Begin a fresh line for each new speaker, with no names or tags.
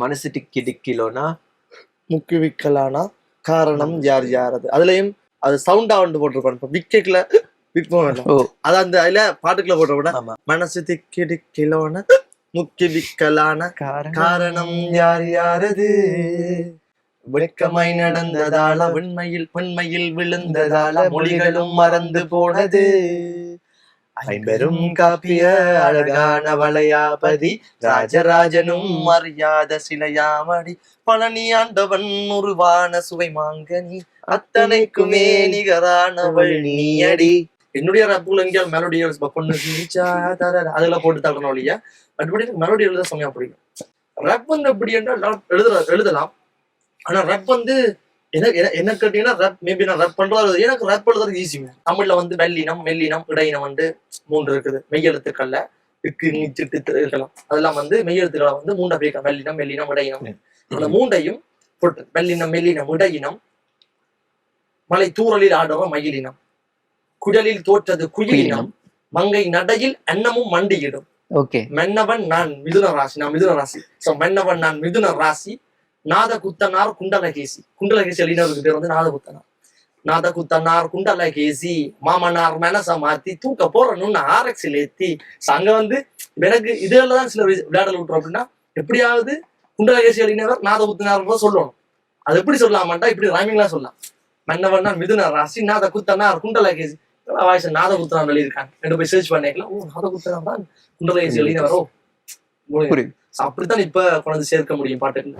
மனசு டிக்கி டிக்கிலோனா
முக்கு விக்கலானா காரணம் யார் யாரது அதுலயும் அது சவுண்டா வந்து போட்டிருப்பான். இப்ப விக்கல விற்போம் அது அந்த அதுல பாட்டுக்குள்ள போட்ட மனசு திக்கி டிக்கிலோனா முக்கி விக்கலான காரணம் யார் யாரது வெட்கமாய் நடந்ததால பெண்மையில் விழுந்ததால மொழிகளும் மறந்து போனது ஐம்பெரும் காப்பிய அழகான வளையாபதி ராஜராஜனும் அறியாத சிலையாமடி பழனி ஆண்டவன் உருவான சுவை மாங்கனி அத்தனைக்குமே நிகரானவள் நீயடி. என்னுடைய ரப்புல எங்கேயாவது மெலோடியல்ஸ் பொண்ணு அதெல்லாம் போட்டு தரணும் இல்லையா. மற்றபடி மெலோடி எழுத சமயம் பிடிக்கும். ரப் வந்து எப்படி என்றால் எழுதலாம். ஆனா ரப் வந்து என்ன கேட்டீங்கன்னா ரப் மேபி நான் ரப் பண்றது எனக்கு ரப் எழுதுறது ஈஸி. தமிழ்ல வந்து வெள்ளினம் மெல்லினம் இடையினம் வந்து 3 இருக்குது. மெய்யெழுத்துக்கள்ல இக்கு நீச்சிட்டு இருக்கலாம். அதெல்லாம் வந்து மெய்யெழுத்துக்களை வந்து 3 பிரிக்கலாம். வெள்ளினம் மெல்லினம் இடையினம். அந்த 3ஐயும் போட்டு வெள்ளினம் மெல்லினம் இடையினம் மலை தூரலில் ஆடுற மயிலினம் குடலில் தோற்றது குயிலினம் மங்கை நடையில் அன்னமும் மண்டியிடும். மென்னவன் நான் மிதுன ராசி. நான் மிதுன ராசி. சோ மென்னவன் நான் மிதுன ராசி நாத குத்தனார் குண்டலகேசி. குண்டலகேசி அலினருக்கு பேர் வந்து நாத குத்தனார். நாத குத்தனார் குண்டலகேசி மாமனார் மனச மாத்தி தூக்க போறணும்னு ஆரக்சில் ஏத்தி. அங்க வந்து எனக்கு இதுலதான் சில விளையாடல் விட்டுரும். அப்படின்னா எப்படியாவது குண்டலகேசி அலினவர் நாத குத்தனார் சொல்லணும். அது எப்படி சொல்லலாமாட்டா இப்படி ரைமிங்லாம் சொல்லலாம். மன்னவன் நான் மிதுன ராசி நாத குத்தனார் குண்டலகேசி வாய்ஸ் நாத குத்தனார் எழுதியிருக்காங்க. ரெண்டு போய் சர்ச் பண்ணிக்கலாம். ஓ நாத குத்தனார் தான் குண்டலகேசி எழுதினவரோ. அப்படித்தான் இப்ப கொண்டு சேர்க்க முடியும் பாட்டுக்கு.